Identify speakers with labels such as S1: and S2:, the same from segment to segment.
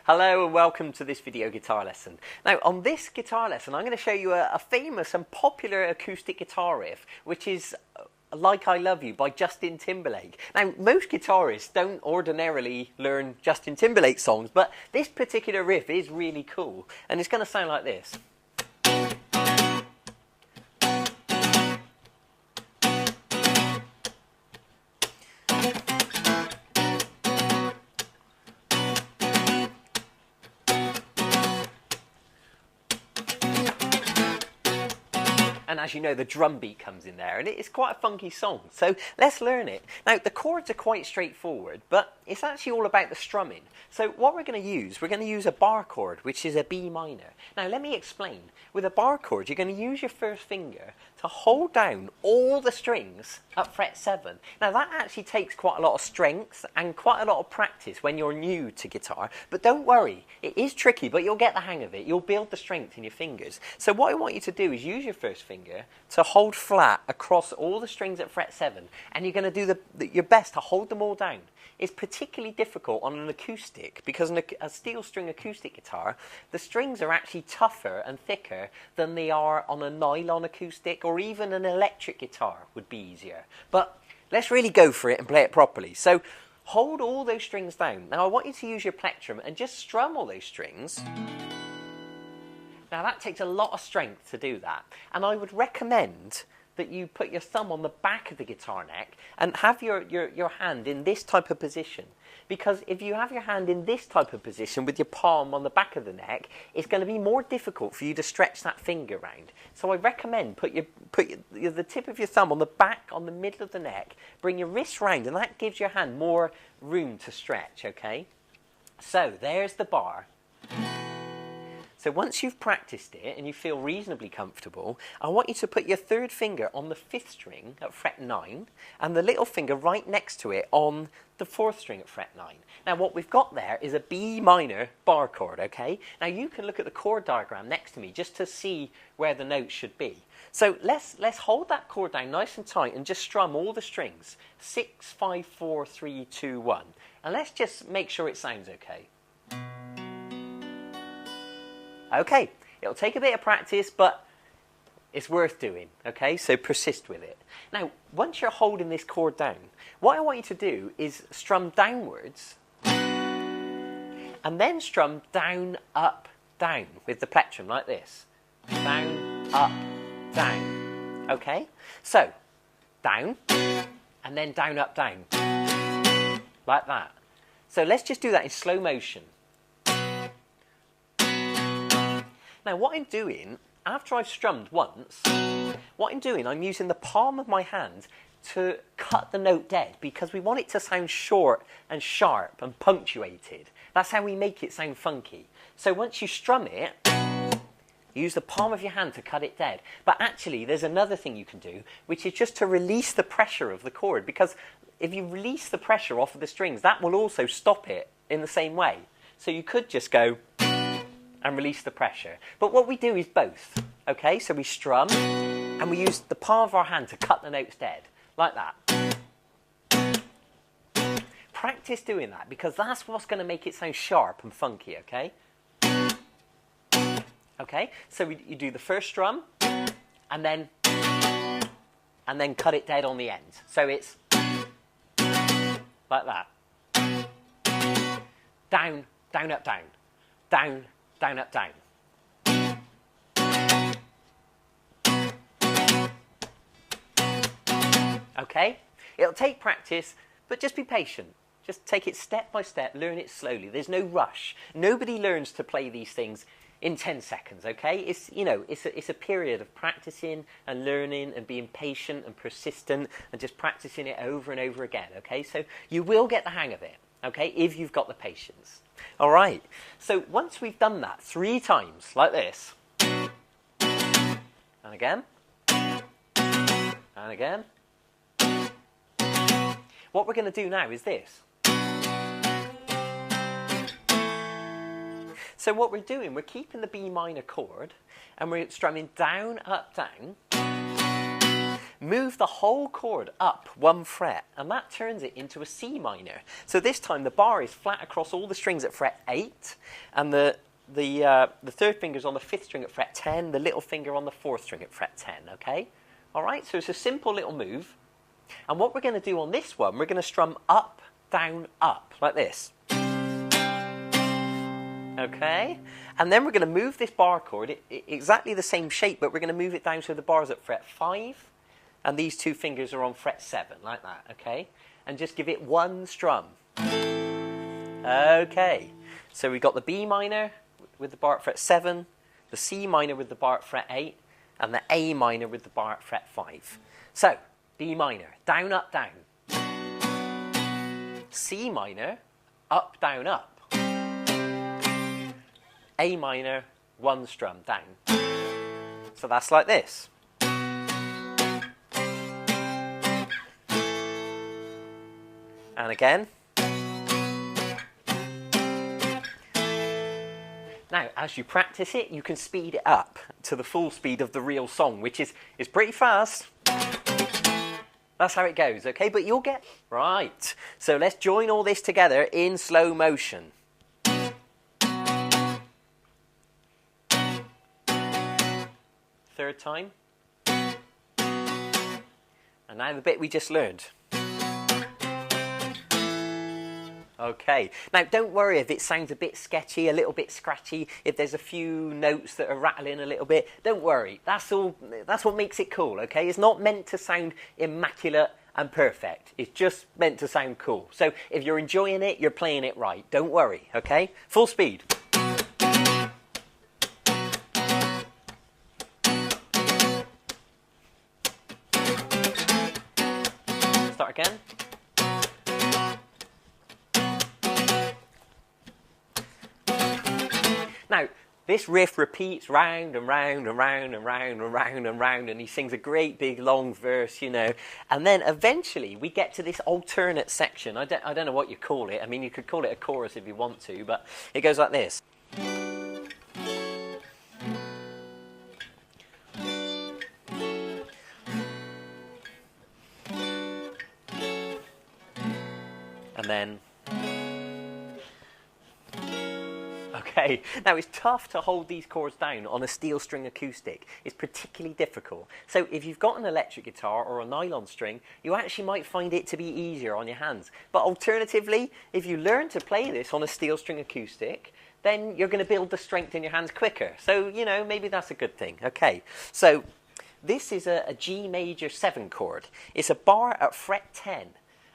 S1: Hello and welcome to this video guitar lesson. Now on this guitar lesson I'm going to show you a famous and popular acoustic guitar riff, which is Like I Love You by Justin Timberlake. Now most guitarists don't ordinarily learn Justin Timberlake songs, but this particular riff is really cool and it's going to sound like this. And as you know, the drum beat comes in there, and it's quite a funky song. So let's learn it. Now, the chords are quite straightforward, but it's actually all about the strumming. So what we're going to use a bar chord, which is a B minor. Now, let me explain. With a bar chord, you're going to use your first finger to hold down all the strings at fret 7. Now, that actually takes quite a lot of strength and quite a lot of practice when you're new to guitar. But don't worry, it is tricky, but you'll get the hang of it. You'll build the strength in your fingers. So what I want you to do is use your first finger to hold flat across all the strings at fret 7, and you're going to do your best to hold them all down. It's particularly difficult on an acoustic because a steel string acoustic guitar, the strings are actually tougher and thicker than they are on a nylon acoustic, or even an electric guitar would be easier. But let's really go for it and play it properly. So hold all those strings down. Now I want you to use your plectrum and just strum all those strings. Now that takes a lot of strength to do that, and I would recommend that you put your thumb on the back of the guitar neck and have your hand in this type of position. Because if you have your hand in this type of position with your palm on the back of the neck, it's going to be more difficult for you to stretch that finger round. So I recommend put the tip of your thumb on the back, on the middle of the neck, bring your wrist round, and that gives your hand more room to stretch, okay? So there's the bar. So once you've practiced it and you feel reasonably comfortable, I want you to put your third finger on the 5th string at fret 9 and the little finger right next to it on the 4th string at fret 9. Now what we've got there is a B minor bar chord, okay? Now you can look at the chord diagram next to me just to see where the notes should be. So let's hold that chord down nice and tight and just strum all the strings. 6, 5, 4, 3, 2, 1. And let's just make sure it sounds okay. Okay, it'll take a bit of practice, but it's worth doing, okay? So persist with it. Now, once you're holding this chord down, what I want you to do is strum downwards and then strum down, up, down with the plectrum like this. Down, up, down. Okay? So, down and then down, up, down. Like that. So let's just do that in slow motion. Now what I'm doing, after I've strummed once, I'm using the palm of my hand to cut the note dead because we want it to sound short and sharp and punctuated. That's how we make it sound funky. So once you strum it, use the palm of your hand to cut it dead. But actually there's another thing you can do, which is just to release the pressure of the chord, because if you release the pressure off of the strings, that will also stop it in the same way. So you could just go and release the pressure. But what we do is both, okay? So we strum and we use the palm of our hand to cut the notes dead, like that. Practice doing that because that's what's going to make it sound sharp and funky, okay? Okay, so you do the first strum and then cut it dead on the end. So it's like that. Down, down, up, down. Down, down, up, down. Okay? It'll take practice, but just be patient. Just take it step by step, learn it slowly. There's no rush. Nobody learns to play these things in 10 seconds, okay? It's a period of practicing and learning and being patient and persistent and just practicing it over and over again, okay? So you will get the hang of it, okay, if you've got the patience. All right, so once we've done that 3 times, like this, and again, and again, what we're going to do now is this. So what we're doing, we're keeping the B minor chord, and we're strumming down, up, down, move the whole chord up 1 fret, and that turns it into a C minor. So this time the bar is flat across all the strings at fret 8, and the third finger is on the 5th string at fret 10, the little finger on the 4th string at fret 10, okay? All right, so it's a simple little move. And what we're going to do on this one, we're going to strum up, down, up, like this. Okay? And then we're going to move this bar chord, exactly the same shape, but we're going to move it down so the bar's at fret 5, and these 2 fingers are on fret 7, like that, okay? And just give it 1 strum. Okay, so we've got the B minor with the bar at fret 7, the C minor with the bar at fret 8, and the A minor with the bar at fret 5. So, B minor, down, up, down. C minor, up, down, up. A minor, 1 strum, down. So that's like this. And again. Now, as you practice it, you can speed it up to the full speed of the real song, which is pretty fast. That's how it goes, okay? But you'll get... Right. So let's join all this together in slow motion. Third time. And now the bit we just learned. Okay. Now, don't worry if it sounds a bit sketchy, a little bit scratchy, if there's a few notes that are rattling a little bit. Don't worry. That's what makes it cool, okay? It's not meant to sound immaculate and perfect. It's just meant to sound cool. So if you're enjoying it, you're playing it right. Don't worry, okay? Full speed. Start again. Now, this riff repeats round and round and round and round and round and round, and he sings a great big long verse, you know. And then eventually we get to this alternate section. I don't know what you call it. I mean, you could call it a chorus if you want to, but it goes like this. And then... Okay, now it's tough to hold these chords down on a steel string acoustic. It's particularly difficult. So if you've got an electric guitar or a nylon string, you actually might find it to be easier on your hands. But alternatively, if you learn to play this on a steel string acoustic, then you're going to build the strength in your hands quicker. So, you know, maybe that's a good thing. Okay, so this is a G major 7 chord. It's a bar at fret 10.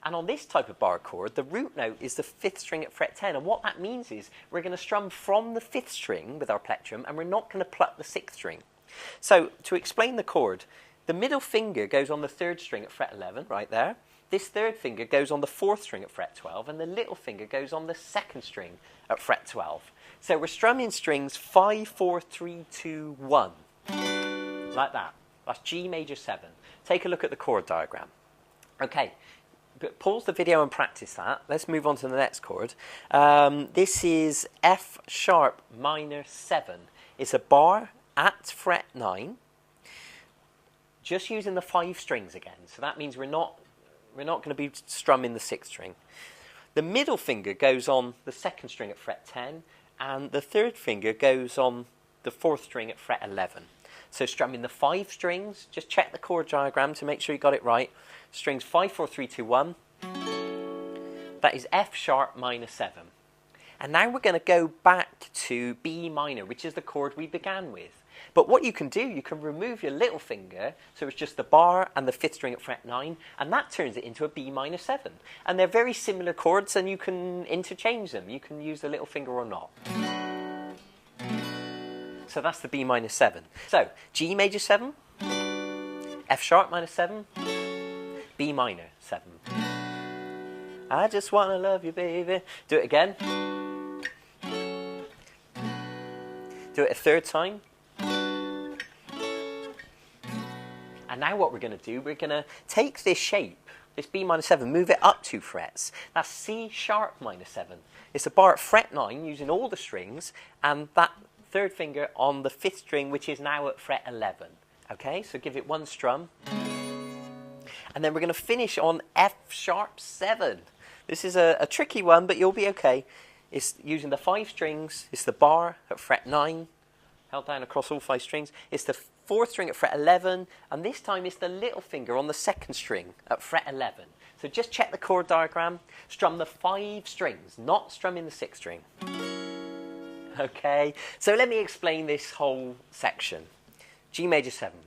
S1: And on this type of bar chord, the root note is the 5th string at fret 10. And what that means is we're going to strum from the 5th string with our plectrum, and we're not going to pluck the 6th string. So to explain the chord, the middle finger goes on the 3rd string at fret 11, right there. This 3rd finger goes on the 4th string at fret 12, and the little finger goes on the 2nd string at fret 12. So we're strumming strings 5, 4, 3, 2, 1. Like that. That's G major 7. Take a look at the chord diagram. Okay. But pause the video and practice that. Let's move on to the next chord. This is F sharp minor 7. It's a bar at fret 9, just using the 5 strings again. So that means we're not going to be strumming the 6th string. The middle finger goes on the 2nd string at fret 10, and the 3rd finger goes on the 4th string at fret 11. So strumming the 5 strings, just check the chord diagram to make sure you got it right. Strings 5, 4, 3, 2, 1. That is F sharp minor 7. And now we're going to go back to B minor, which is the chord we began with. But what you can do, you can remove your little finger, so it's just the bar and the 5th string at fret 9, and that turns it into a B minor 7. And they're very similar chords, and you can interchange them. You can use the little finger or not. So that's the B minor 7. So, G major 7, F sharp minor 7, B minor 7. I just want to love you, baby. Do it again. Do it a 3rd time. And now what we're going to do, we're going to take this shape, this B minor 7, move it up 2 frets. That's C sharp minor 7. It's a bar at fret 9 using all the strings, and that 3rd finger on the 5th string, which is now at fret 11. Okay, so give it 1 strum. And then we're going to finish on F sharp 7. This is a tricky one, but you'll be okay. It's using the 5 strings. It's the bar at fret 9, held down across all 5 strings. It's the 4th string at fret 11, and this time it's the little finger on the 2nd string at fret 11. So just check the chord diagram. Strum the 5 strings, not strumming the 6th string. Okay, so let me explain this whole section. G major 7.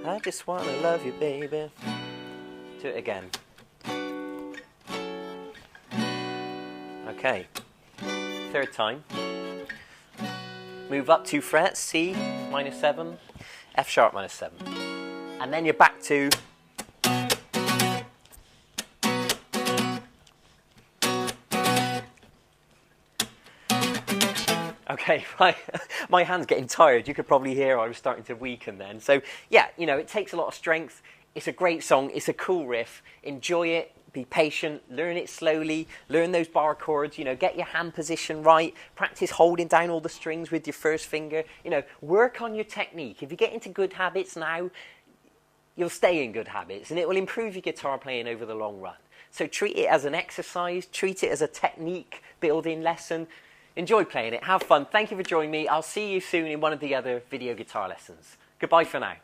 S1: I just want to love you, baby. Do it again. Okay, 3rd time. Move up 2 frets, C minor 7, F sharp minor 7. And then you're back to okay, my hand's getting tired. You could probably hear I was starting to weaken then. So yeah, you know, it takes a lot of strength. It's a great song. It's a cool riff. Enjoy it. Be patient. Learn it slowly. Learn those bar chords. You know, get your hand position right. Practice holding down all the strings with your 1st finger. You know, work on your technique. If you get into good habits now, you'll stay in good habits, and it will improve your guitar playing over the long run. So treat it as an exercise. Treat it as a technique building lesson. Enjoy playing it. Have fun. Thank you for joining me. I'll see you soon in one of the other video guitar lessons. Goodbye for now.